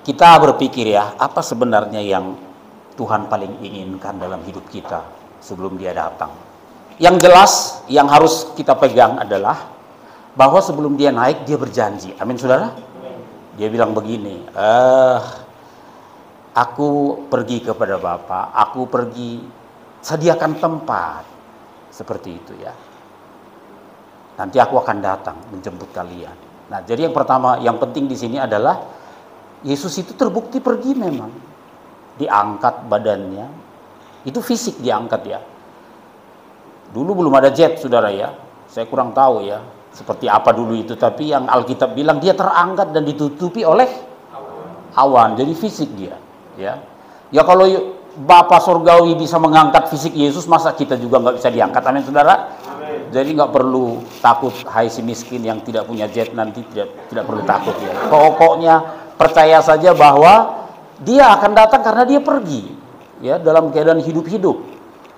Kita berpikir ya, apa sebenarnya yang Tuhan paling inginkan dalam hidup kita sebelum Dia datang. Yang jelas, yang harus kita pegang adalah bahwa sebelum Dia naik, Dia berjanji. Amin, saudara? Dia bilang begini, aku pergi kepada Bapa, aku pergi sediakan tempat. Seperti itu ya. Nanti aku akan datang menjemput kalian. Nah, jadi yang pertama, yang penting di sini adalah Yesus itu terbukti pergi memang. Diangkat badannya. Itu fisik diangkat ya. Dulu belum ada jet, saudara ya. Saya kurang tahu ya. Seperti apa dulu itu. Tapi yang Alkitab bilang dia terangkat dan ditutupi oleh awan. Jadi fisik dia. Ya, ya kalau Bapa Surgawi bisa mengangkat fisik Yesus, masa kita juga nggak bisa diangkat? Amin, saudara. Amin. Jadi nggak perlu takut, hai si miskin yang tidak punya jet nanti tidak perlu takut ya. Pokoknya percaya saja bahwa Dia akan datang karena Dia pergi ya dalam keadaan hidup-hidup.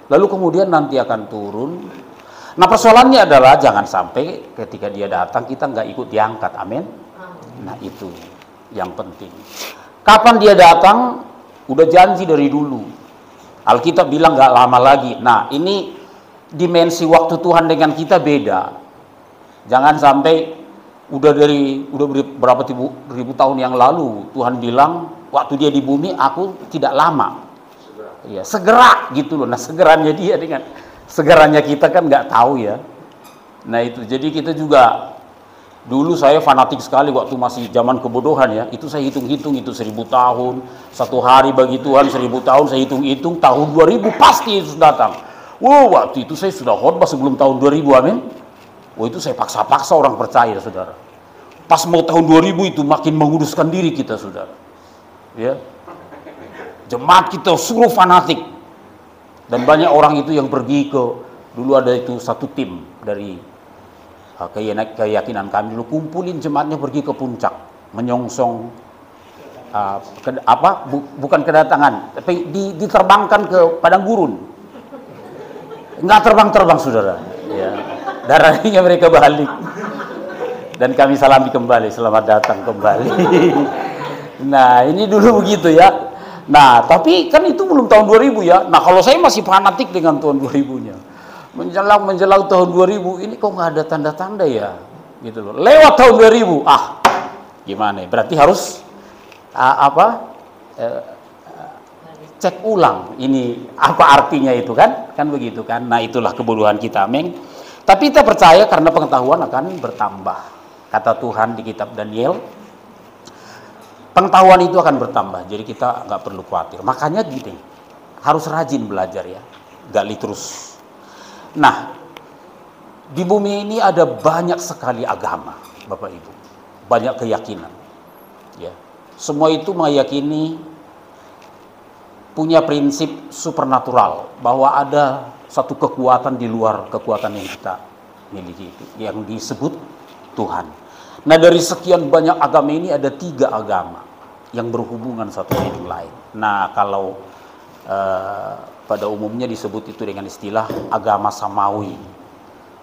Lalu kemudian nanti akan turun. Nah, persoalannya adalah jangan sampai ketika Dia datang kita nggak ikut diangkat. Amin. Nah, itu yang penting. Kapan Dia datang? Udah janji dari dulu. Alkitab bilang nggak lama lagi. Nah, ini dimensi waktu Tuhan dengan kita beda. Jangan sampai udah berapa ribu tahun yang lalu Tuhan bilang waktu Dia di bumi aku tidak lama. Ya, segera gitu loh. Nah, segeranya Dia dengan segeranya kita kan nggak tahu ya. Nah, itu jadi kita juga dulu saya fanatik sekali waktu masih zaman kebodohan ya. Itu saya hitung-hitung itu 1000 tahun, satu hari bagi Tuhan 1000 tahun, saya hitung-hitung tahun 2000 pasti Yesus datang. Wow, waktu itu saya sudah khotbah sebelum tahun 2000, amin. Oh, itu saya paksa-paksa orang percaya, saudara. Pas mau tahun 2000 itu makin menguduskan diri kita, saudara. Ya. Jemaat kita suruh fanatik. Dan banyak orang itu yang pergi ke, dulu ada itu satu tim dari keyakinan kami, dulu kumpulin jemaatnya pergi ke puncak, menyongsong bukan kedatangan, tapi diterbangkan ke padang gurun. Enggak terbang-terbang, saudara. Ya. Darahnya mereka balik dan kami salami kembali, selamat datang kembali. Nah, ini dulu begitu ya. Nah, tapi kan itu belum tahun 2000 ya. Nah, kalau saya masih fanatik dengan tahun 2000-nya. Menjelang tahun 2000 ini kok nggak ada tanda-tanda ya, gitu loh. Lewat tahun 2000, gimana? Berarti harus cek ulang ini apa artinya itu kan begitu kan. Nah, itulah kebodohan kita, amin. Tapi kita percaya karena pengetahuan akan bertambah. Kata Tuhan di kitab Daniel, pengetahuan itu akan bertambah. Jadi kita nggak perlu khawatir. Makanya gini, harus rajin belajar ya, gali terus. Nah, di bumi ini ada banyak sekali agama, Bapak Ibu. Banyak keyakinan. Ya. Semua itu meyakini punya prinsip supernatural, bahwa ada satu kekuatan di luar kekuatan yang kita miliki itu, yang disebut Tuhan. Nah, dari sekian banyak agama ini ada 3 agama yang berhubungan satu dengan lain. Nah, kalau pada umumnya disebut itu dengan istilah agama samawi.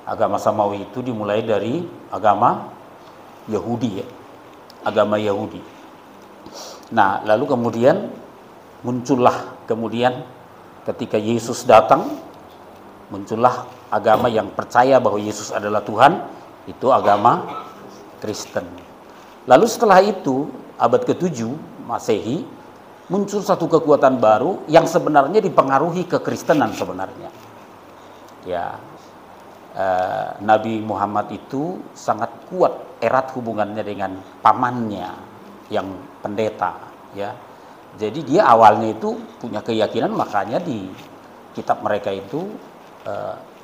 Agama samawi itu dimulai dari agama Yahudi ya. Agama Yahudi. Nah, lalu kemudian muncullah ketika Yesus datang, muncullah agama yang percaya bahwa Yesus adalah Tuhan, itu agama Kristen. Lalu setelah itu, abad ke-7 Masehi, muncul satu kekuatan baru yang sebenarnya dipengaruhi kekristenan sebenarnya. Ya, Nabi Muhammad itu sangat kuat erat hubungannya dengan pamannya yang pendeta. Ya, jadi dia awalnya itu punya keyakinan, makanya di kitab mereka itu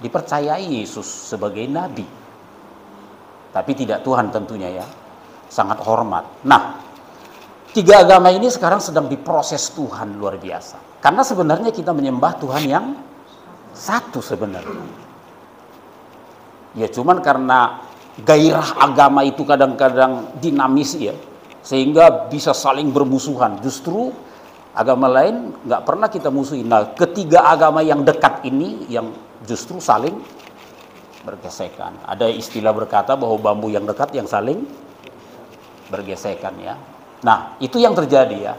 dipercayai Yesus sebagai nabi, tapi tidak Tuhan tentunya ya, sangat hormat. Nah, 3 agama ini sekarang sedang diproses Tuhan luar biasa, karena sebenarnya kita menyembah Tuhan yang satu sebenarnya. Ya, cuman karena gairah agama itu kadang-kadang dinamis ya, sehingga bisa saling bermusuhan. Justru agama lain nggak pernah kita musuhin. Nah, 3 agama yang dekat ini yang justru saling bergesekan. Ada istilah berkata bahwa bambu yang dekat yang saling bergesekan ya. Nah, itu yang terjadi ya.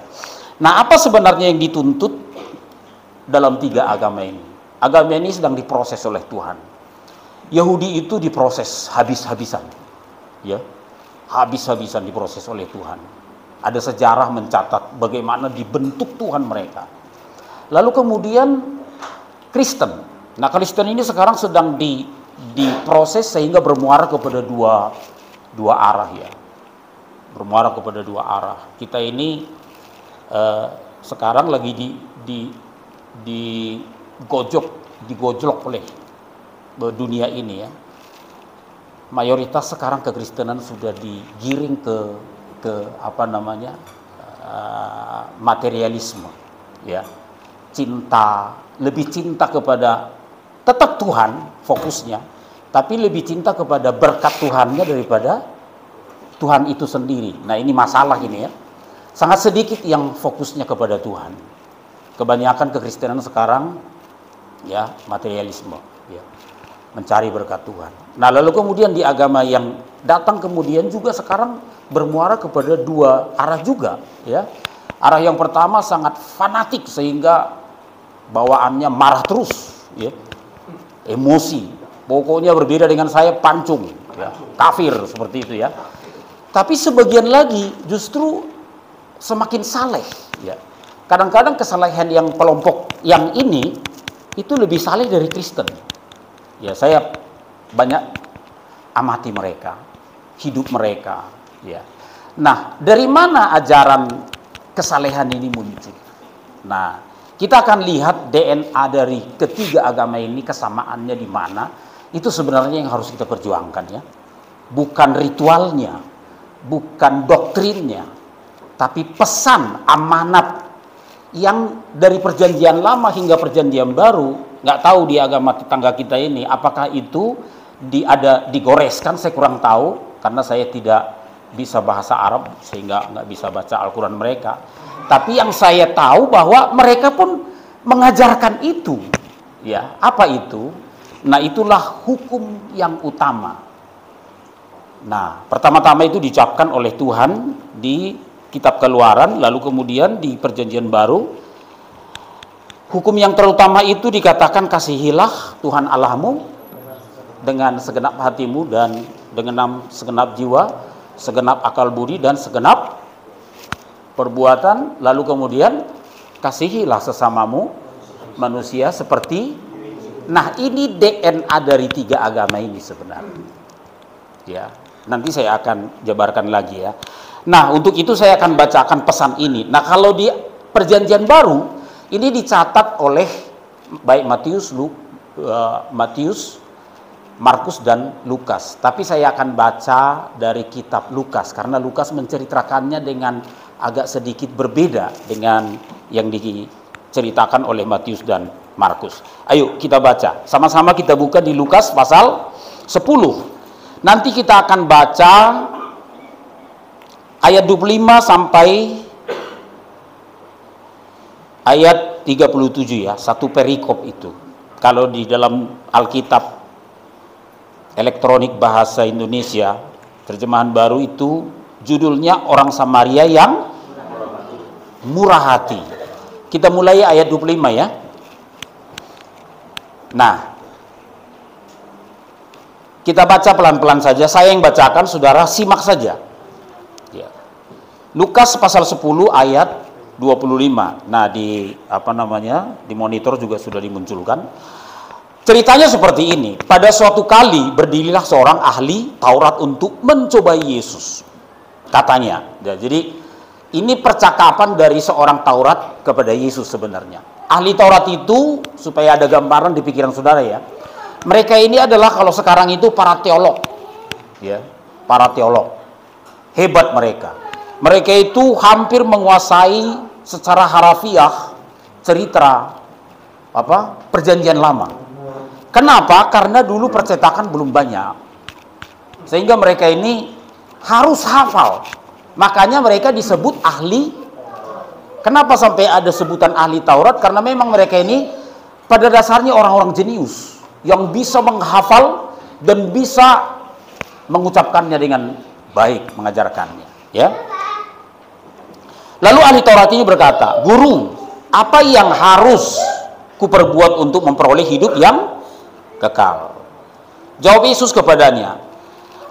Nah, apa sebenarnya yang dituntut dalam 3 agama ini? Agama ini sedang diproses oleh Tuhan. Yahudi itu diproses habis-habisan. Ya. Habis-habisan diproses oleh Tuhan. Ada sejarah mencatat bagaimana dibentuk Tuhan mereka. Lalu kemudian Kristen. Nah, Kristen ini sekarang sedang diproses sehingga bermuara kepada dua arah ya. Bermuara kepada 2 arah. Kita ini sekarang lagi digojlok oleh dunia ini ya. Mayoritas sekarang kekristenan sudah digiring ke apa namanya materialisme ya. Lebih cinta kepada tetap Tuhan fokusnya, tapi lebih cinta kepada berkat Tuhannya daripada Tuhan itu sendiri. Nah, ini masalah ini ya. Sangat sedikit yang fokusnya kepada Tuhan. Kebanyakan kekristenan sekarang ya materialisme ya. Mencari berkat Tuhan. Nah, lalu kemudian di agama yang datang kemudian juga sekarang bermuara kepada 2 arah juga ya. Arah yang pertama sangat fanatik sehingga bawaannya marah terus ya. Emosi. Pokoknya berbeda dengan saya pancung ya. Kafir seperti itu ya. Tapi sebagian lagi justru semakin saleh ya. Kadang-kadang kesalehan yang kelompok yang ini itu lebih saleh dari Kristen. Ya, saya banyak amati mereka, hidup mereka ya. Nah, dari mana ajaran kesalehan ini muncul? Nah, kita akan lihat DNA dari ketiga agama ini, kesamaannya di mana. Itu sebenarnya yang harus kita perjuangkan ya. Bukan ritualnya, bukan doktrinnya, tapi pesan amanat yang dari perjanjian lama hingga perjanjian baru. Nggak tahu di agama tetangga kita ini apakah itu digoreskan, saya kurang tahu karena saya tidak bisa bahasa Arab sehingga nggak bisa baca Al-Quran mereka. Tapi yang saya tahu bahwa mereka pun mengajarkan itu ya. Apa itu? Nah, itulah hukum yang utama. Nah, pertama-tama itu diucapkan oleh Tuhan di kitab Keluaran, lalu kemudian di perjanjian baru hukum yang terutama itu dikatakan kasihilah Tuhan Allahmu dengan segenap hatimu dan dengan segenap jiwa, segenap akal budi dan segenap perbuatan. Lalu kemudian kasihilah sesamamu manusia seperti. Nah, ini DNA dari 3 agama ini sebenarnya. Ya, nanti saya akan jabarkan lagi ya. Nah, untuk itu saya akan bacakan pesan ini. Nah, kalau di perjanjian baru ini dicatat oleh baik Matius, Markus dan Lukas. Tapi saya akan baca dari kitab Lukas karena Lukas menceritakannya dengan agak sedikit berbeda dengan yang diceritakan oleh Matius dan Markus. Ayo kita baca. Sama-sama kita buka di Lukas pasal 10. Nanti kita akan baca ayat 25 sampai ayat 37 ya, satu perikop itu. Kalau di dalam Alkitab elektronik bahasa Indonesia, terjemahan baru itu judulnya Orang Samaria yang Murah Hati. Kita mulai ayat 25 ya. Nah, kita baca pelan-pelan saja. Saya yang bacakan, saudara simak saja. Ya. Lukas pasal 10 ayat 25. Nah, di monitor juga sudah dimunculkan. Ceritanya seperti ini. Pada suatu kali berdirilah seorang ahli Taurat untuk mencobai Yesus. Katanya. Ya, jadi ini percakapan dari seorang Taurat kepada Yesus sebenarnya. Ahli Taurat itu supaya ada gambaran di pikiran saudara ya. Mereka ini adalah kalau sekarang itu para teolog. Ya, para teolog. Hebat mereka. Mereka itu hampir menguasai secara harafiah cerita perjanjian lama. Kenapa? Karena dulu percetakan belum banyak. Sehingga mereka ini harus hafal. Makanya mereka disebut ahli. Kenapa sampai ada sebutan ahli Taurat? Karena memang mereka ini pada dasarnya orang-orang jenius yang bisa menghafal dan bisa mengucapkannya dengan baik, mengajarkannya, ya. Lalu ahli Taurat ini berkata, "Guru, apa yang harus kuperbuat untuk memperoleh hidup yang kekal?" Jawab Yesus kepadanya,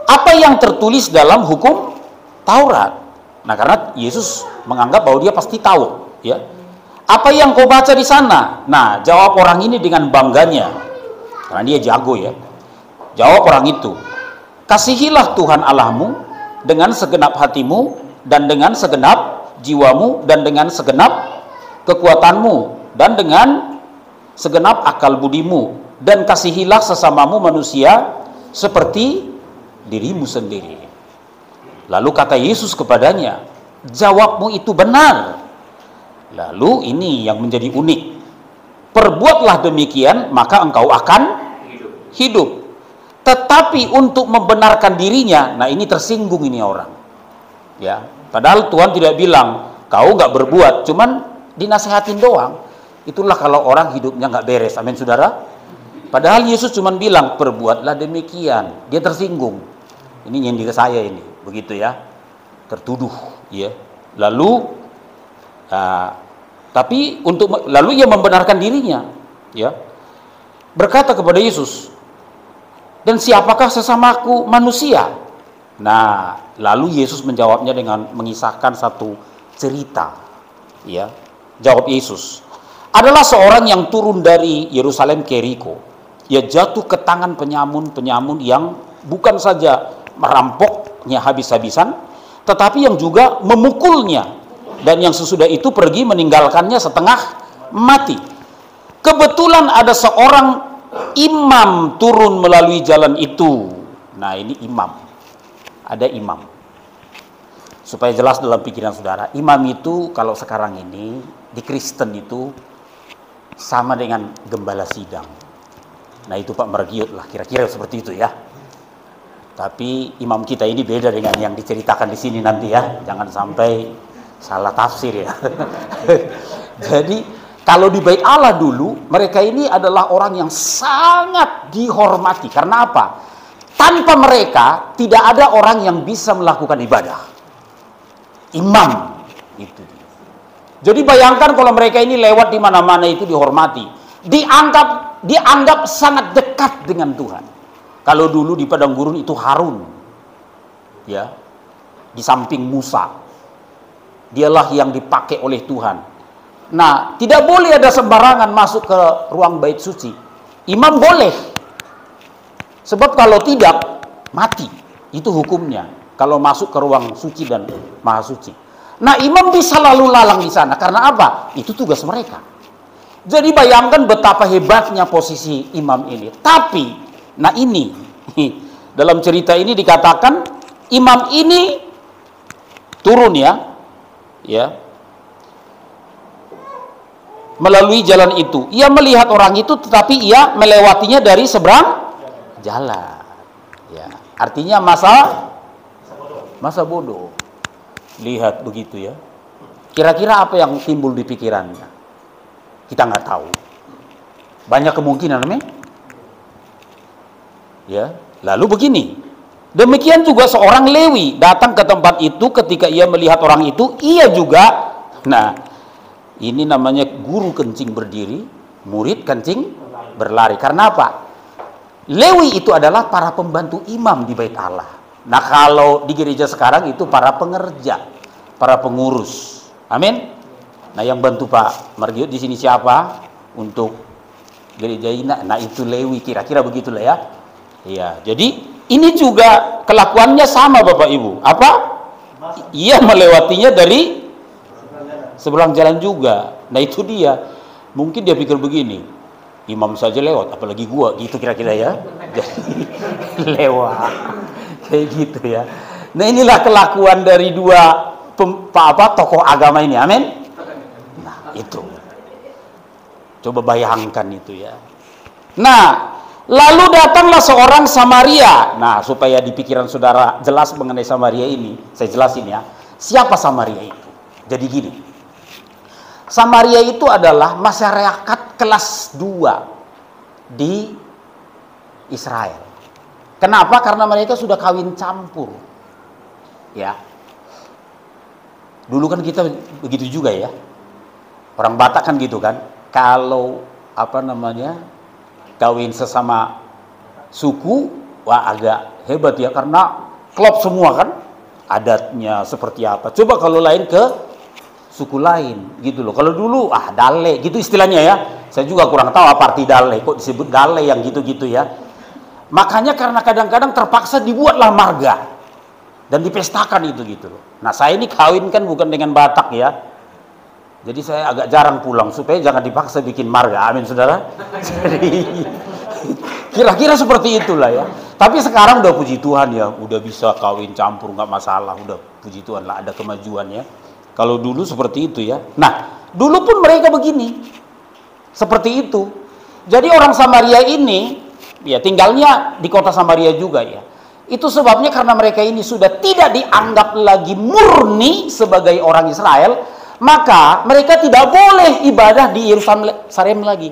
"Apa yang tertulis dalam hukum Taurat?" Nah, karena Yesus menganggap bahwa dia pasti tahu, ya. "Apa yang kau baca di sana?" Nah, jawab orang ini dengan bangganya, karena dia jago, ya. Jawab orang itu, "Kasihilah Tuhan Allahmu dengan segenap hatimu, dan dengan segenap jiwamu, dan dengan segenap kekuatanmu, dan dengan segenap akal budimu, dan kasihilah sesamamu manusia seperti dirimu sendiri." Lalu kata Yesus kepadanya, "Jawabmu itu benar." Lalu ini yang menjadi unik, "Perbuatlah demikian, maka engkau akan hidup." Tetapi untuk membenarkan dirinya, nah ini tersinggung ini orang, ya. Padahal Tuhan tidak bilang kau nggak berbuat, cuman dinasehatin doang. Itulah kalau orang hidupnya nggak beres, amin saudara. Padahal Yesus cuman bilang perbuatlah demikian, dia tersinggung. Ini nyindir saya ini, begitu ya, tertuduh, ya. Lalu, tapi lalu ia membenarkan dirinya, ya, berkata kepada Yesus, "Dan siapakah sesamaku manusia?" Nah, lalu Yesus menjawabnya dengan mengisahkan satu cerita, ya. Jawab Yesus, "Adalah seorang yang turun dari Yerusalem ke Yeriko. Ia jatuh ke tangan penyamun-penyamun yang bukan saja merampoknya habis-habisan, tetapi yang juga memukulnya, dan yang sesudah itu pergi meninggalkannya setengah mati. Kebetulan ada seorang imam turun melalui jalan itu." Nah, ini imam. Ada imam. Supaya jelas dalam pikiran saudara, imam itu kalau sekarang ini di Kristen itu sama dengan gembala sidang. Nah, itu Pak Margiot lah, kira-kira seperti itu ya. Tapi imam kita ini beda dengan yang diceritakan di sini nanti ya. Jangan sampai salah tafsir ya. Jadi kalau di Bait Allah dulu, mereka ini adalah orang yang sangat dihormati. Karena apa? Tanpa mereka tidak ada orang yang bisa melakukan ibadah. Imam itu. Jadi bayangkan kalau mereka ini lewat di mana-mana itu dihormati, dianggap sangat dekat dengan Tuhan. Kalau dulu di padang gurun itu Harun, ya, di samping Musa, dialah yang dipakai oleh Tuhan. Nah, tidak boleh ada sembarangan masuk ke ruang bait suci. Imam boleh. Sebab kalau tidak, mati. Itu hukumnya. Kalau masuk ke ruang suci dan maha suci. Nah, imam bisa lalu lalang di sana. Karena apa? Itu tugas mereka. Jadi bayangkan betapa hebatnya posisi imam ini. Tapi, nah ini, dalam cerita ini dikatakan, imam ini turun ya, melalui jalan itu. Ia melihat orang itu, tetapi ia melewatinya dari seberang jalan, ya. Artinya masa bodoh. Lihat begitu ya. Kira-kira apa yang timbul di pikirannya? Kita nggak tahu. Banyak kemungkinan, ya. Lalu begini. Demikian juga seorang Lewi datang ke tempat itu. Ketika ia melihat orang itu, ia juga. Nah, ini namanya guru kencing berdiri, murid kencing berlari. Karena apa? Lewi itu adalah para pembantu imam di Bait Allah. Nah, kalau di gereja sekarang itu para pengerja, para pengurus. Amin. Nah, yang bantu Pak Margiot di sini siapa? Untuk gereja ini, nah itu Lewi, kira-kira begitulah ya. Iya, jadi ini juga kelakuannya sama Bapak Ibu. Apa? Ia melewatinya dari seberang jalan juga. Nah, itu dia. Mungkin dia pikir begini, imam saja lewat, apalagi gua, gitu kira-kira ya. Jadi lewat kayak gitu ya. Nah, inilah kelakuan dari dua tokoh agama ini. Amin. Nah, itu. Coba bayangkan itu ya. Nah, lalu datanglah seorang Samaria. Nah, supaya di pikiran saudara jelas mengenai Samaria ini, saya jelasin ya. Siapa Samaria itu? Jadi gini. Samaria itu adalah masyarakat kelas 2 di Israel. Kenapa? Karena mereka sudah kawin campur. Ya. Dulu kan kita begitu juga ya. Orang Batak kan gitu kan. Kalau kawin sesama suku, wah agak hebat ya, karena klop semua kan. Adatnya seperti apa. Coba kalau lain ke suku lain gitu loh. Kalau dulu dale gitu istilahnya ya. Saya juga kurang tahu apa arti dale, kok disebut dale yang gitu-gitu ya. Makanya karena kadang-kadang terpaksa dibuatlah marga dan dipestakan itu gitu loh. Nah, saya ini kawin kan bukan dengan Batak ya. Jadi saya agak jarang pulang supaya jangan dipaksa bikin marga. Amin, saudara. Jadi kira-kira seperti itulah ya. Tapi sekarang udah puji Tuhan ya, udah bisa kawin campur nggak masalah, udah puji Tuhan lah, ada kemajuan ya. Kalau dulu seperti itu ya. Nah, dulu pun mereka begini, seperti itu. Jadi orang Samaria ini, ya tinggalnya di kota Samaria juga ya. Itu sebabnya karena mereka ini sudah tidak dianggap lagi murni sebagai orang Israel, maka mereka tidak boleh ibadah di Yerusalem lagi.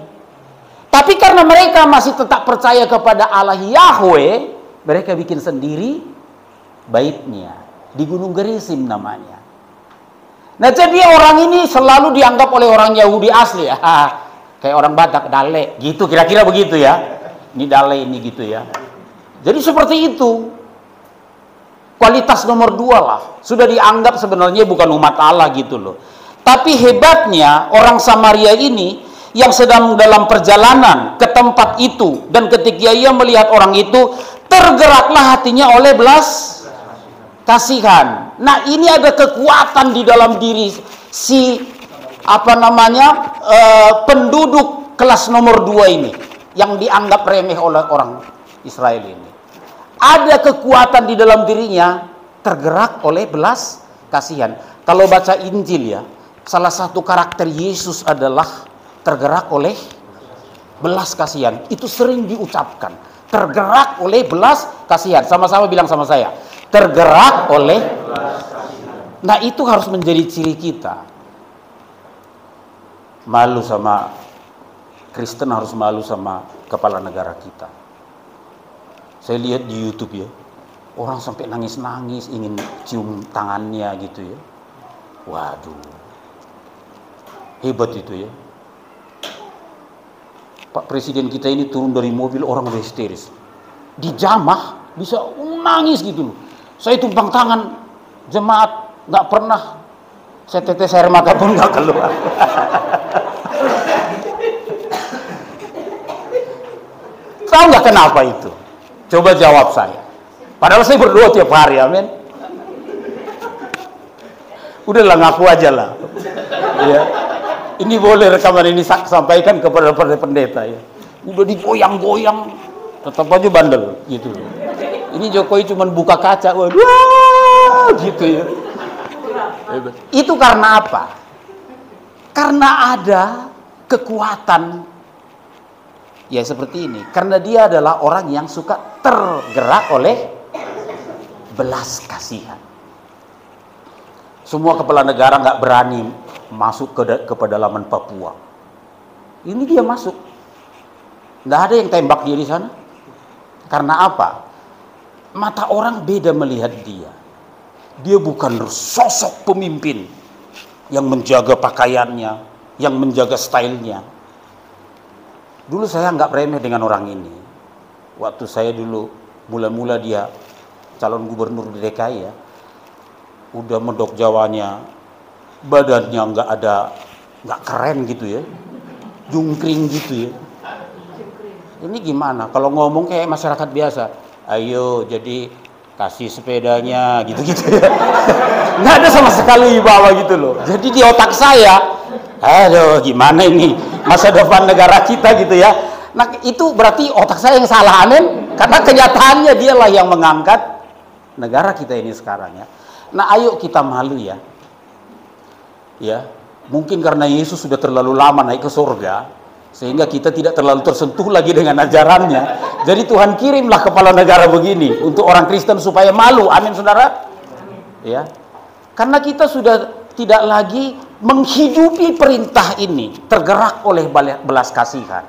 Tapi karena mereka masih tetap percaya kepada Allah Yahweh, mereka bikin sendiri baitnya di Gunung Gerizim namanya. Nah, jadi orang ini selalu dianggap oleh orang Yahudi asli ya. Kayak orang Batak, dale gitu, kira-kira begitu ya. Ini dale ini gitu ya. Jadi seperti itu. Kualitas nomor 2 lah. Sudah dianggap sebenarnya bukan umat Allah gitu loh. Tapi hebatnya orang Samaria ini yang sedang dalam perjalanan ke tempat itu, dan ketika ia melihat orang itu, tergeraklah hatinya oleh belas kasihan. Nah, ini ada kekuatan di dalam diri si penduduk kelas nomor 2 ini yang dianggap remeh oleh orang Israel ini. Ada kekuatan di dalam dirinya, tergerak oleh belas kasihan. Kalau baca Injil ya, salah satu karakter Yesus adalah tergerak oleh belas kasihan. Itu sering diucapkan, tergerak oleh belas kasihan. Sama-sama bilang sama saya, tergerak oleh. Nah, itu harus menjadi ciri kita. Malu sama Kristen, harus malu sama kepala negara kita. Saya lihat di YouTube ya, orang sampai nangis-nangis ingin cium tangannya gitu ya. Waduh, hebat itu ya. Pak Presiden kita ini turun dari mobil, orang udah histeris. Dijamah bisa nangis gitu loh. Saya tumpang tangan jemaat, nggak pernah setetes air mata pun nggak keluar. Tahu nggak kenapa itu? Coba jawab saya. Padahal saya berdoa tiap hari, amin. Udahlah, ngaku aja lah. Ya. Ini boleh rekaman ini sampaikan kepada pendeta ya. Udah digoyang-goyang, tetap aja bandel gitu. Ini Jokowi cuma buka kaca, waduh, gitu ya. Itu karena apa? Karena ada kekuatan ya seperti ini. Karena dia adalah orang yang suka tergerak oleh belas kasihan. Semua kepala negara nggak berani masuk ke pedalaman Papua. Ini dia masuk. Nggak ada yang tembak dia di sana. Karena apa? Mata orang beda melihat dia. Dia bukan sosok pemimpin yang menjaga pakaiannya, yang menjaga stylenya. Dulu saya nggak remeh dengan orang ini. Waktu saya dulu mula-mula dia calon gubernur di DKI ya, udah medok Jawanya, badannya nggak keren gitu ya, jungkring gitu ya. Ini gimana? Kalau ngomong kayak masyarakat biasa, ayo jadi kasih sepedanya gitu-gitu ya. Nggak ada sama sekali bawa gitu loh. Jadi di otak saya, aduh gimana ini masa depan negara kita gitu ya. Nah itu berarti otak saya yang salah, amin. Karena kenyataannya dialah yang mengangkat negara kita ini sekarang ya. Nah ayo kita malu ya. Ya, mungkin karena Yesus sudah terlalu lama naik ke surga, sehingga kita tidak terlalu tersentuh lagi dengan ajarannya. Jadi Tuhan kirimlah kepala negara begini untuk orang Kristen supaya malu, amin saudara. Ya, karena kita sudah tidak lagi menghidupi perintah ini, tergerak oleh belas kasihan.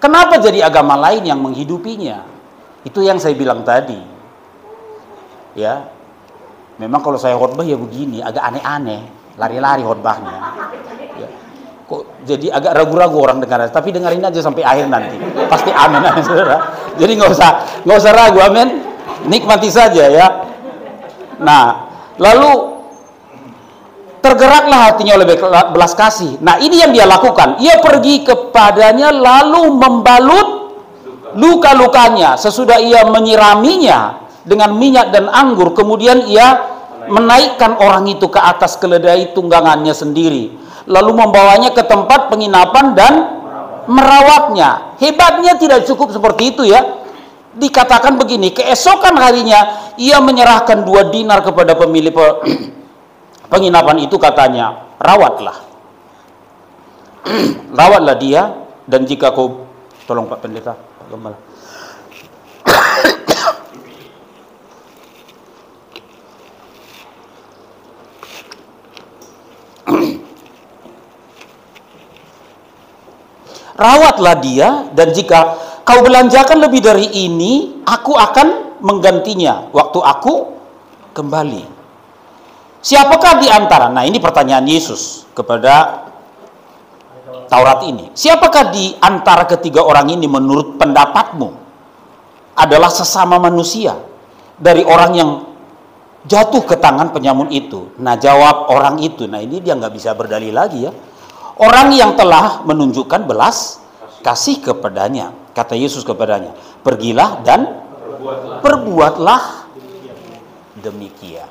Kenapa jadi agama lain yang menghidupinya? Itu yang saya bilang tadi. Ya, Memang kalau saya khotbah ya begini, agak aneh-aneh, lari-lari khotbahnya. Ya. Kok jadi agak ragu-ragu orang dengar, tapi dengerin aja sampai akhir nanti. Pasti amin, amin saudara. Jadi nggak usah ragu, amin. Nikmati saja ya. Nah, lalu tergeraklah hatinya oleh belas kasih. Nah, ini yang dia lakukan. Ia pergi kepadanya lalu membalut luka-lukanya. Sesudah ia menyiraminya dengan minyak dan anggur, kemudian ia menaikkan orang itu ke atas keledai tunggangannya sendiri, lalu membawanya ke tempat penginapan dan merawatnya. Hebatnya tidak cukup seperti itu ya. Dikatakan begini, keesokan harinya ia menyerahkan 2 dinar kepada pemilik penginapan itu, katanya, rawatlah dia, dan jika kau, tolong Pak Pendeta, Pak Gembala, rawatlah dia, dan jika kau belanjakan lebih dari ini, aku akan menggantinya waktu aku kembali. Siapakah di antara, nah ini pertanyaan Yesus kepada Taurat ini, siapakah di antara ketiga orang ini menurut pendapatmu adalah sesama manusia dari orang yang jatuh ke tangan penyamun itu? Nah, jawab orang itu, nah ini dia nggak bisa berdalil lagi ya, orang yang telah menunjukkan belas kasih kepadanya. Kata Yesus kepadanya, pergilah dan perbuatlah demikian.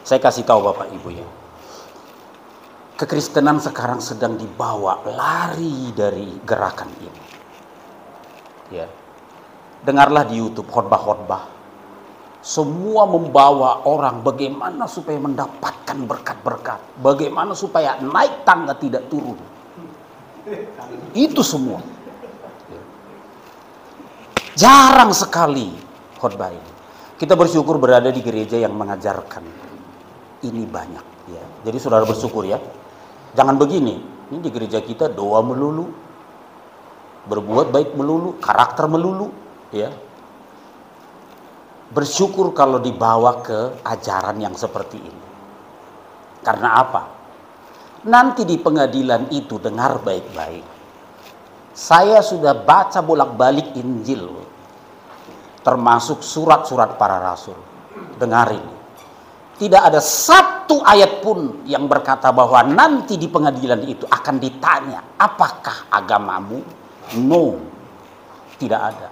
Saya kasih tahu Bapak Ibu ya, kekristenan sekarang sedang dibawa lari dari gerakan ini. Ya, dengarlah di YouTube khotbah-khotbah, semua membawa orang bagaimana supaya mendapatkan berkat-berkat, bagaimana supaya naik tangga tidak turun. Itu semua. Jarang sekali khotbah ini. Kita bersyukur berada di gereja yang mengajarkan ini banyak ya. Jadi saudara bersyukur ya. Jangan begini. Ini di gereja kita doa melulu, berbuat baik melulu, karakter melulu ya. Bersyukur kalau dibawa ke ajaran yang seperti ini. Karena apa? Nanti di pengadilan itu, dengar baik-baik. Saya sudah baca bolak-balik Injil, termasuk surat-surat para rasul. Dengar ini. Tidak ada satu ayat pun yang berkata bahwa nanti di pengadilan itu akan ditanya, apakah agamamu? No, tidak ada.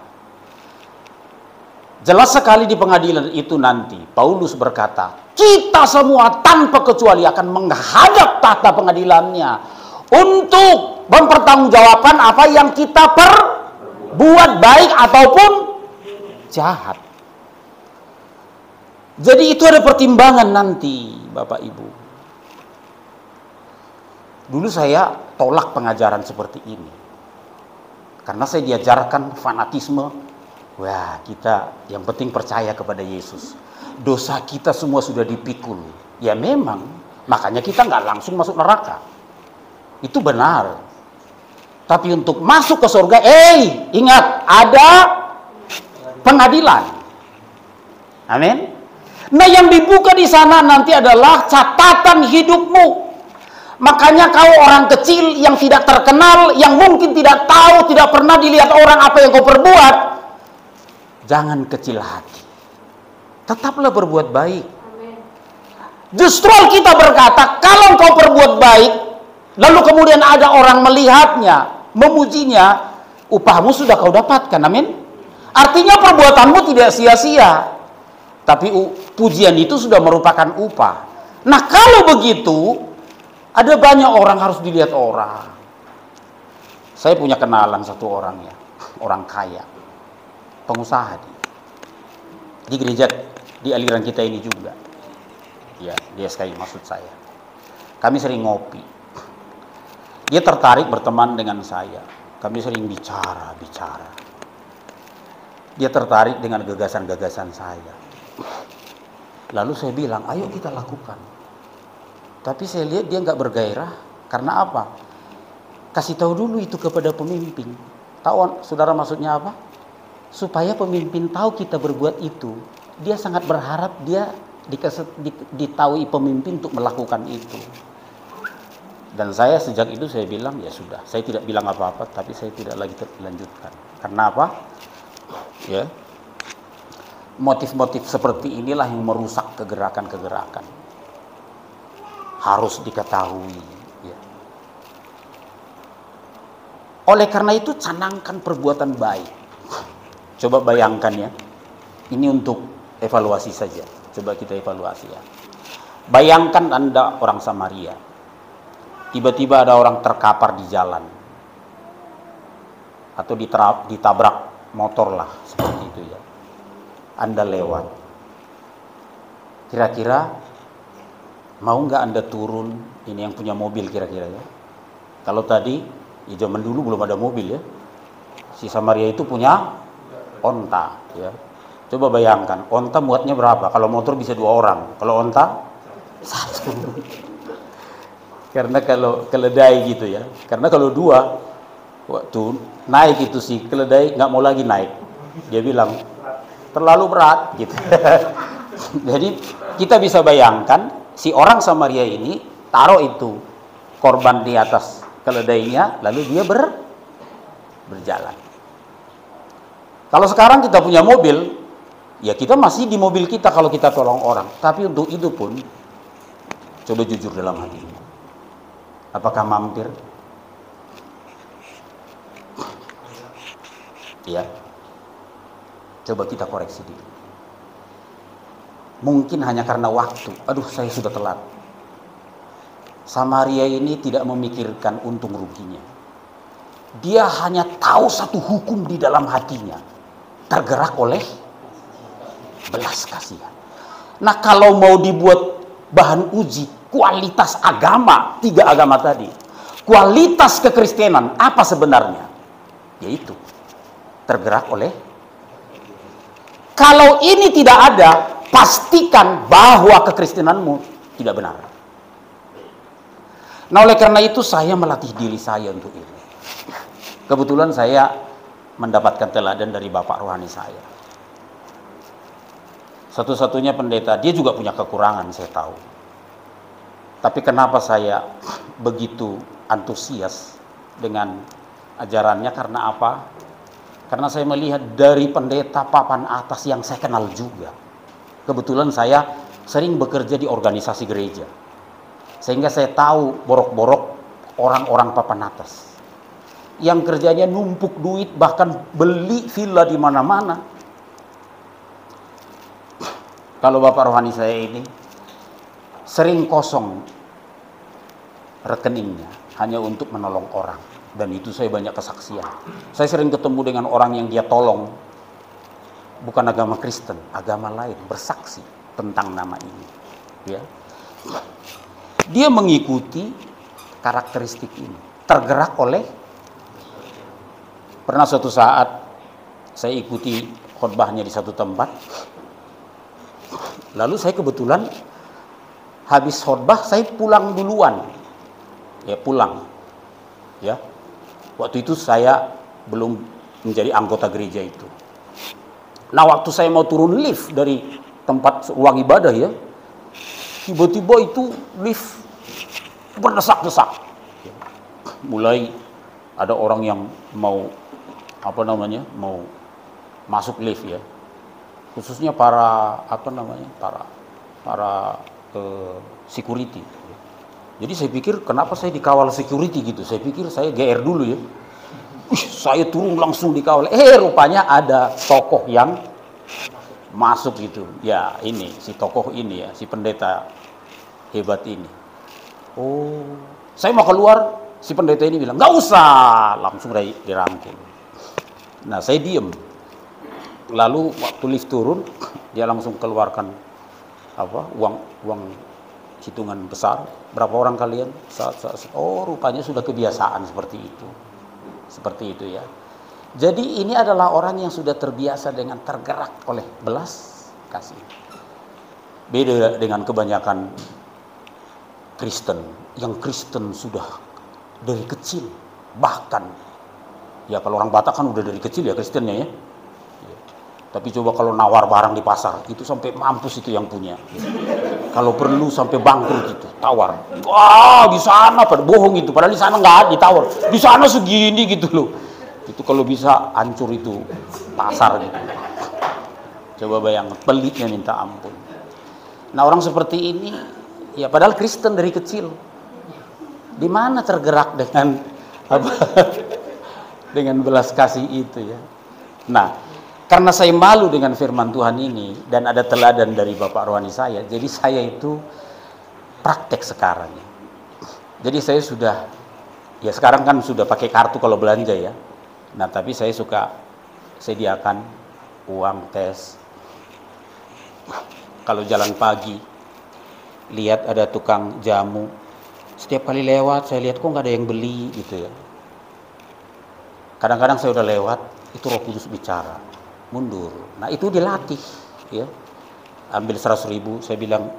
Jelas sekali di pengadilan itu nanti, Paulus berkata, kita semua tanpa kecuali akan menghadap tahta pengadilannya untuk mempertanggungjawabkan apa yang kita perbuat, baik ataupun jahat. Jadi itu ada pertimbangan nanti, Bapak Ibu. Dulu saya tolak pengajaran seperti ini. Karena saya diajarkan fanatisme. Wah, kita yang penting percaya kepada Yesus. Dosa kita semua sudah dipikul. Ya memang, makanya kita nggak langsung masuk neraka. Itu benar. Tapi untuk masuk ke surga, ingat, ada pengadilan. Amin. Nah, yang dibuka di sana nanti adalah catatan hidupmu. Makanya kau orang kecil yang tidak terkenal, yang mungkin tidak tahu, tidak pernah dilihat orang apa yang kau perbuat, jangan kecil hati. Tetaplah berbuat baik. Justru kita berkata, kalau kau perbuat baik, lalu kemudian ada orang melihatnya, memujinya, upahmu sudah kau dapatkan. Amin. Artinya perbuatanmu tidak sia-sia. Tapi pujian itu sudah merupakan upah. Nah, kalau begitu, ada banyak orang harus dilihat orang. Saya punya kenalan satu orang ya, orang kaya, pengusaha di gereja di aliran kita ini juga. Ya, dia sekali maksud saya. Kami sering ngopi. Dia tertarik berteman dengan saya. Kami sering bicara. Dia tertarik dengan gagasan-gagasan saya. Lalu saya bilang, ayo kita lakukan. Tapi saya lihat dia nggak bergairah. Karena apa? Kasih tahu dulu itu kepada pemimpin. Tahu saudara maksudnya apa? Supaya pemimpin tahu kita berbuat itu. Dia sangat berharap dia ditahui pemimpin untuk melakukan itu. Dan saya sejak itu saya bilang ya sudah, saya tidak bilang apa-apa, tapi saya tidak lagi lanjutkan. Karena apa? Ya, motif-motif seperti inilah yang merusak kegerakan-kegerakan. Harus diketahui. Ya. Oleh karena itu canangkan perbuatan baik. Coba bayangkan ya, ini untuk evaluasi saja. Coba kita evaluasi ya. Bayangkan Anda orang Samaria. Tiba-tiba ada orang terkapar di jalan. Atau ditabrak motor lah, seperti itu ya. Anda lewat. Kira-kira mau nggak Anda turun? Ini yang punya mobil kira-kira ya. Kalau tadi, ya zaman dulu belum ada mobil ya. Si Samaria itu punya onta ya. Coba bayangkan, onta muatnya berapa? Kalau motor bisa 2 orang, kalau onta 1. Karena kalau keledai gitu ya, karena kalau 2 waktu naik itu si keledai nggak mau lagi naik, dia bilang terlalu berat gitu. Jadi kita bisa bayangkan si orang Samaria ini taruh itu korban di atas keledainya, lalu dia berjalan. Kalau sekarang kita punya mobil, ya kita masih di mobil kita kalau kita tolong orang, tapi untuk itu pun coba jujur dalam hati. Apakah mampir? Ya. Coba kita koreksi dulu. Mungkin hanya karena waktu. Aduh, saya sudah telat. Samaria ini tidak memikirkan untung ruginya. Dia hanya tahu satu hukum di dalam hatinya. Tergerak oleh belas kasihan. Nah, kalau mau dibuat bahan uji kualitas agama, 3 agama tadi, kualitas kekristenan apa sebenarnya? Yaitu tergerak oleh. Kalau ini tidak ada, pastikan bahwa kekristenanmu tidak benar. Nah, oleh karena itu saya melatih diri saya untuk ini. Kebetulan saya mendapatkan teladan dari bapak rohani saya. Satu-satunya pendeta, dia juga punya kekurangan, saya tahu. Tapi kenapa saya begitu antusias dengan ajarannya? Karena apa? Karena saya melihat dari pendeta papan atas yang saya kenal juga. Kebetulan saya sering bekerja di organisasi gereja. Sehingga saya tahu borok-borok orang-orang papan atas. Yang kerjanya numpuk duit, bahkan beli villa di mana-mana. Kalau bapak rohani saya ini sering kosong rekeningnya hanya untuk menolong orang. Dan itu saya banyak kesaksian. Saya sering ketemu dengan orang yang dia tolong, bukan agama Kristen, agama lain, bersaksi tentang nama ini. Ya. Dia mengikuti karakteristik ini, tergerak oleh. Pernah suatu saat saya ikuti khotbahnya di satu tempat, lalu saya kebetulan habis khotbah saya pulang duluan, ya pulang, ya. Waktu itu saya belum menjadi anggota gereja itu. Nah, waktu saya mau turun lift dari tempat ruang ibadah ya, tiba-tiba itu lift berdesak-desak. Mulai ada orang yang mau mau masuk lift ya. Khususnya para security. Jadi saya pikir kenapa saya dikawal security gitu. Saya pikir saya GR dulu ya. Saya turun langsung dikawal. Rupanya ada tokoh yang masuk gitu. Ya ini si tokoh ini ya, si pendeta hebat ini. Oh, saya mau keluar, si pendeta ini bilang nggak usah, langsung dirangkul. Nah saya diem. Lalu waktu lift turun, dia langsung keluarkan uang hitungan besar. Berapa orang kalian? Oh, rupanya sudah kebiasaan seperti itu. Seperti itu ya. Jadi ini adalah orang yang sudah terbiasa dengan tergerak oleh belas kasih. Beda dengan kebanyakan Kristen. Yang Kristen sudah dari kecil. Bahkan, ya kalau orang Batak kan udah dari kecil ya Kristennya ya. Tapi coba kalau nawar barang di pasar, itu sampai mampus itu yang punya. Kalau perlu sampai bangkrut itu, tawar. Wah, di sana pada bohong itu, padahal di sana nggak ada ditawar. Di sana segini gitu loh. Itu kalau bisa hancur itu pasar gitu. Coba bayangkan, pelitnya minta ampun. Nah, orang seperti ini, ya padahal Kristen dari kecil. Di mana tergerak dengan apa? Dengan belas kasih itu ya. Nah, karena saya malu dengan firman Tuhan ini dan ada teladan dari Bapak rohani saya, jadi saya itu praktek sekarang ya. Jadi saya sudah, ya sekarang kan sudah pakai kartu kalau belanja ya. Nah, tapi saya suka sediakan uang cash. Kalau jalan pagi, lihat ada tukang jamu, setiap kali lewat saya lihat kok nggak ada yang beli gitu ya. Kadang-kadang saya udah lewat, itu Roh Kudus bicara, mundur. Nah itu dilatih, ya. Ambil 100.000, saya bilang,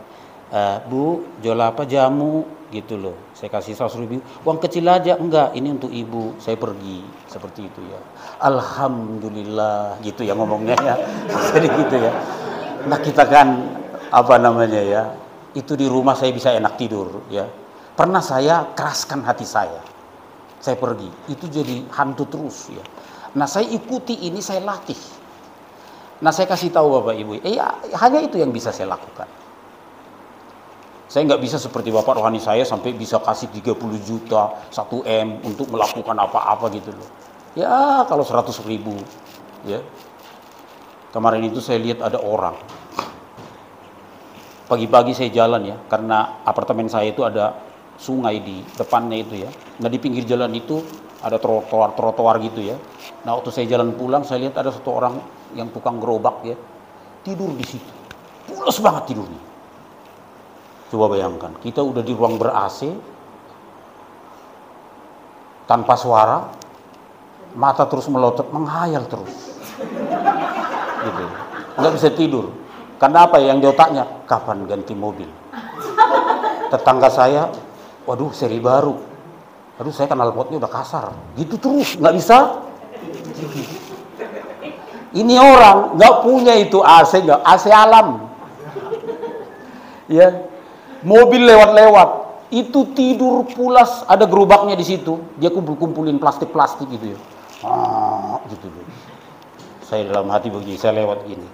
Bu, jual apa jamu, gitu loh. Saya kasih 100.000, uang kecil aja, enggak, ini untuk ibu, saya pergi, seperti itu ya. Alhamdulillah, gitu ya ngomongnya ya, jadi gitu ya. Nah kita kan, apa namanya ya, itu di rumah saya bisa enak tidur, ya. Pernah saya keraskan hati saya pergi, itu jadi hantu terus ya. Nah saya ikuti ini, saya latih. Nah saya kasih tahu Bapak Ibu, ya, hanya itu yang bisa saya lakukan. Saya nggak bisa seperti Bapak rohani saya sampai bisa kasih 30 juta, 1 M untuk melakukan apa-apa gitu loh. Ya kalau 100.000 ya. Kemarin itu saya lihat ada orang. Pagi-pagi saya jalan ya, karena apartemen saya itu ada sungai di depannya itu ya. Nah di pinggir jalan itu ada trotoar gitu ya. Nah waktu saya jalan pulang saya lihat ada satu orang yang tukang gerobak ya, tidur di situ. Pulas banget tidurnya. Coba bayangkan, kita udah di ruang ber-AC, tanpa suara, mata terus melotot, menghayal terus. Gitu. Nggak bisa tidur. Karena apa yang di otaknya? Kapan ganti mobil? Tetangga saya, waduh seri baru, aduh saya kenal potnya udah kasar, gitu terus, nggak bisa. Ini orang nggak punya itu AC, nggak AC alam, ya. Mobil lewat-lewat, itu tidur pulas, ada gerobaknya di situ, dia kumpulin plastik-plastik gitu ya, gitu loh. Saya dalam hati begini, saya lewat gini,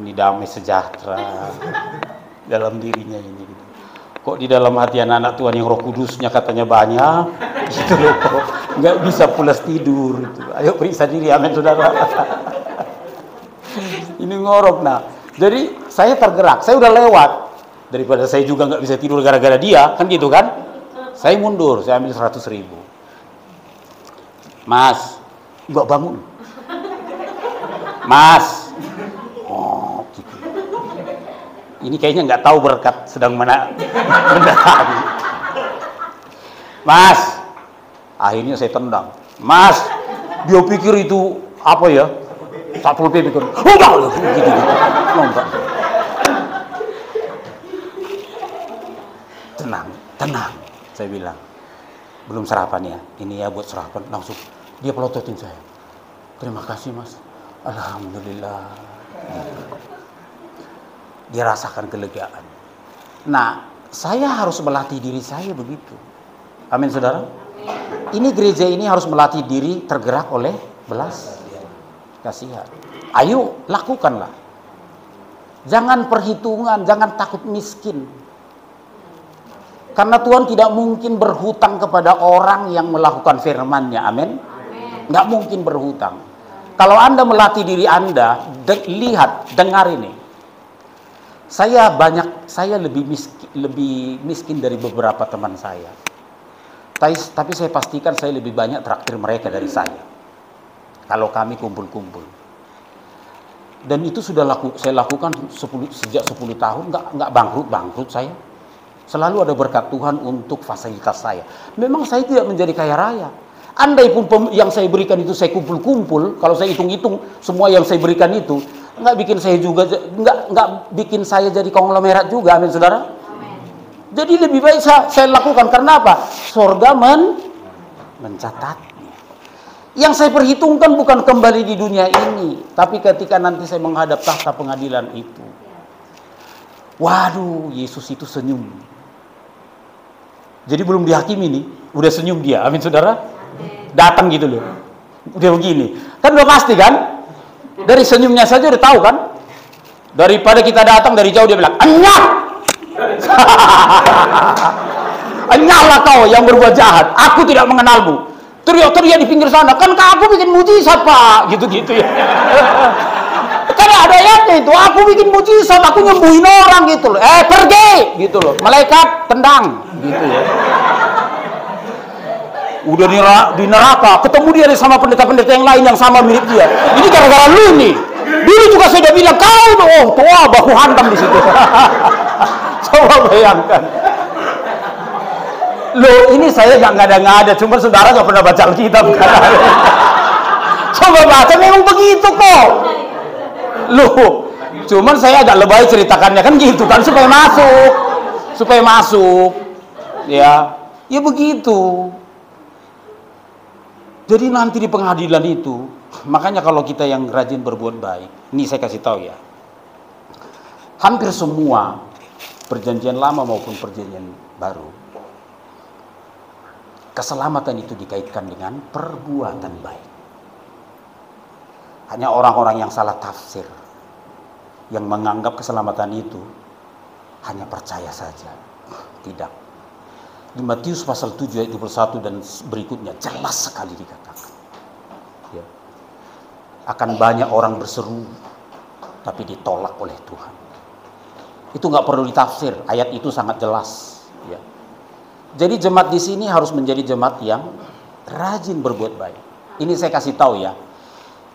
ini damai sejahtera dalam dirinya ini. Gitu. Kok di dalam hati anak-anak Tuhan yang Roh Kudusnya katanya banyak, gitu loh, kok nggak bisa pulas tidur. Gitu. Ayo periksa diri, amin saudara. Ini ngorok. Nah, jadi saya tergerak, saya udah lewat. Daripada saya juga nggak bisa tidur gara-gara dia, kan gitu kan? Saya mundur, saya ambil 100.000. Mas, nggak bangun. Mas, oh gitu. Ini kayaknya nggak tahu berkat sedang mendatangi. Mas, akhirnya saya tendang. Mas, dia pikir itu apa ya? Satpol PP pikir, udah, gitu. Lompat. Tenang, saya bilang. Belum sarapan ya, ini ya buat sarapan. Langsung dia pelototin saya. Terima kasih Mas. Alhamdulillah. Dia rasakan kelegaan. Nah, saya harus melatih diri saya begitu. Amin saudara. Ini gereja ini harus melatih diri tergerak oleh belas kasihan. Ayo lakukanlah. Jangan perhitungan, jangan takut miskin. Karena Tuhan tidak mungkin berhutang kepada orang yang melakukan firman-Nya. Amin. Nggak mungkin berhutang. Kalau Anda melatih diri Anda, lihat, dengar ini. Saya lebih miskin dari beberapa teman saya. Tapi saya pastikan saya lebih banyak traktir mereka dari saya. Kalau kami kumpul-kumpul. Dan itu sudah saya lakukan sejak 10 tahun, nggak bangkrut saya. Selalu ada berkat Tuhan untuk fasilitas saya. Memang saya tidak menjadi kaya raya. Andai pun yang saya berikan itu saya kumpul-kumpul, kalau saya hitung-hitung semua yang saya berikan itu, nggak bikin bikin saya jadi konglomerat juga, amin saudara. Amin. Jadi lebih baik saya lakukan, karena apa? Surga mencatatnya. Yang saya perhitungkan bukan kembali di dunia ini, tapi ketika nanti saya menghadap tahta pengadilan itu. Waduh, Yesus itu senyum. Jadi belum dihakimi nih, udah senyum dia. Amin saudara? Datang gitu loh. Udah begini. Kan udah pasti kan? Dari senyumnya saja udah tahu kan? Daripada kita datang dari jauh dia bilang, "Enyah!" "Enyahlah kau yang berbuat jahat. Aku tidak mengenalmu." Teriak-teriak di pinggir sana, "Kan aku bikin mujizat, Pak." Gitu-gitu ya. Kan ada ayatnya itu, aku bikin mujizat, aku nyembuhin orang gitu loh. Pergi gitu loh. Malaikat tendang gitu ya. Udah di neraka, ketemu dia sama pendeta-pendeta yang lain yang sama mirip dia. Ini gara-gara lu nih. Dulu juga saya udah bilang, kau tua baku hantam di situ. Coba bayangkan. Loh, ini saya nggak ada, cuma saudara nggak pernah baca Alkitab kan? Coba baca, memang begitu kok. Loh, cuman saya agak lebay ceritakannya kan gitu kan, supaya masuk, ya begitu. Jadi nanti di pengadilan itu, makanya kalau kita yang rajin berbuat baik, ini saya kasih tahu ya, hampir semua perjanjian lama maupun perjanjian baru, keselamatan itu dikaitkan dengan perbuatan baik. Hanya orang-orang yang salah tafsir, yang menganggap keselamatan itu hanya percaya saja. Tidak. Di Matius pasal 7 ayat 21 dan berikutnya jelas sekali dikatakan. Ya. Akan banyak orang berseru, tapi ditolak oleh Tuhan. Itu nggak perlu ditafsir, ayat itu sangat jelas. Ya. Jadi jemaat di sini harus menjadi jemaat yang rajin berbuat baik. Ini saya kasih tahu ya.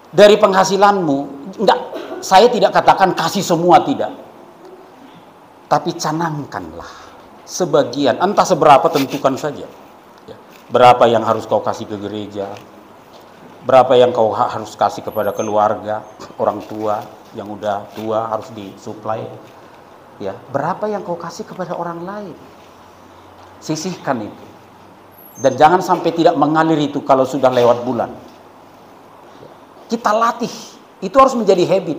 Dari penghasilanmu, enggak, saya tidak katakan kasih semua, tidak. Tapi canangkanlah sebagian, entah seberapa tentukan saja. Ya. Berapa yang harus kau kasih ke gereja, berapa yang kau harus kasih kepada keluarga, orang tua yang udah tua harus disuplai. Ya, berapa yang kau kasih kepada orang lain. Sisihkan itu. Dan jangan sampai tidak mengalir itu kalau sudah lewat bulan. Kita latih, itu harus menjadi habit.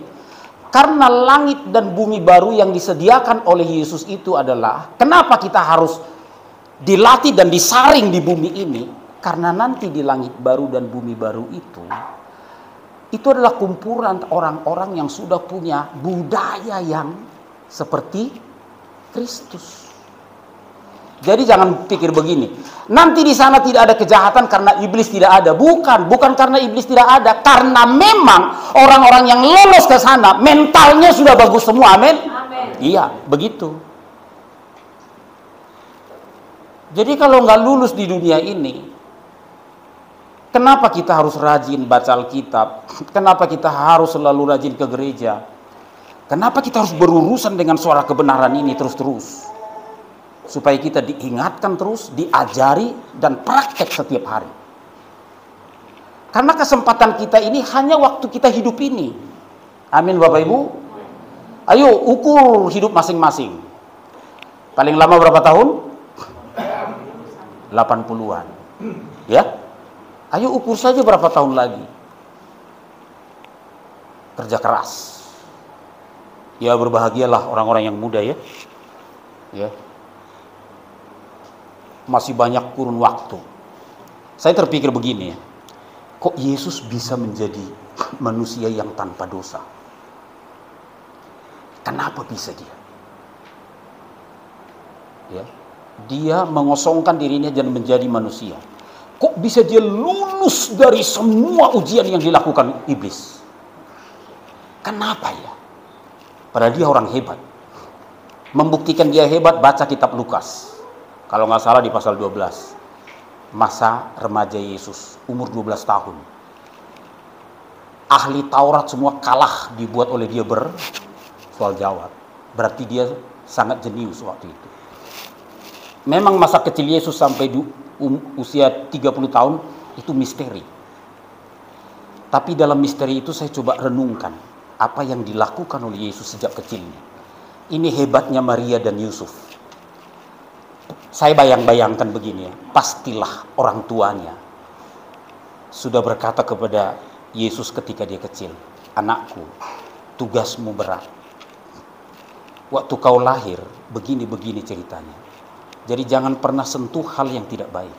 Karena langit dan bumi baru yang disediakan oleh Yesus itu adalah, kenapa kita harus dilatih dan disaring di bumi ini? Karena nanti di langit baru dan bumi baru itu adalah kumpulan orang-orang yang sudah punya budaya yang seperti Kristus. Jadi jangan pikir begini, nanti di sana tidak ada kejahatan karena iblis tidak ada. Bukan karena iblis tidak ada, karena memang orang-orang yang lolos ke sana mentalnya sudah bagus semua. Amin. Iya, begitu. Jadi kalau nggak lulus di dunia ini, kenapa kita harus rajin baca Alkitab? Kenapa kita harus selalu rajin ke gereja? Kenapa kita harus berurusan dengan suara kebenaran ini terus-terus? Supaya kita diingatkan terus, diajari, dan praktek setiap hari. Karena kesempatan kita ini hanya waktu kita hidup ini. Amin Bapak Ibu. Ayo ukur hidup masing-masing. Paling lama berapa tahun? 80-an. Ya. Ayo ukur saja berapa tahun lagi. Kerja keras. Ya, berbahagialah orang-orang yang muda ya. Ya. Masih banyak kurun waktu. Saya terpikir begini ya, kok Yesus bisa menjadi manusia yang tanpa dosa? Kenapa bisa dia? Ya, dia mengosongkan dirinya dan menjadi manusia. Kok bisa dia lulus dari semua ujian yang dilakukan iblis? Kenapa ya? Padahal dia orang hebat. Membuktikan dia hebat, baca kitab Lukas. Kalau nggak salah di pasal 12. Masa remaja Yesus, umur 12 tahun. Ahli Taurat semua kalah dibuat oleh dia bersoal jawab. Berarti dia sangat jenius waktu itu. Memang masa kecil Yesus sampai usia 30 tahun itu misteri. Tapi dalam misteri itu saya coba renungkan apa yang dilakukan oleh Yesus sejak kecilnya. Ini hebatnya Maria dan Yusuf. Saya bayangkan begini ya, pastilah orang tuanya sudah berkata kepada Yesus ketika dia kecil, "Anakku, tugasmu berat. Waktu kau lahir, begini-begini ceritanya. Jadi jangan pernah sentuh hal yang tidak baik.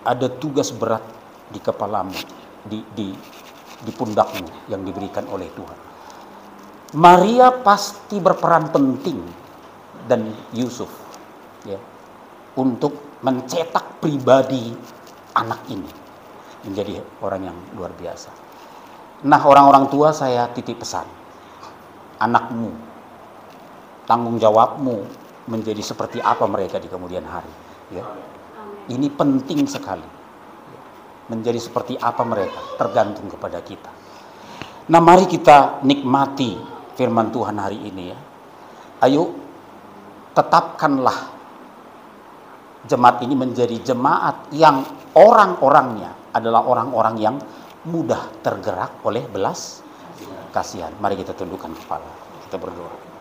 Ada tugas berat di kepalamu, di pundakmu yang diberikan oleh Tuhan." Maria pasti berperan penting dan Yusuf, ya, untuk mencetak pribadi anak ini menjadi orang yang luar biasa. Nah, orang-orang tua saya titip pesan, anakmu, tanggung jawabmu menjadi seperti apa mereka di kemudian hari, ya. Ini penting sekali. Menjadi seperti apa mereka tergantung kepada kita. Nah, mari kita nikmati firman Tuhan hari ini, ya. Ayo tetapkanlah jemaat ini menjadi jemaat yang orang-orangnya adalah orang-orang yang mudah tergerak oleh belas kasihan. Mari kita tundukkan kepala, kita berdoa.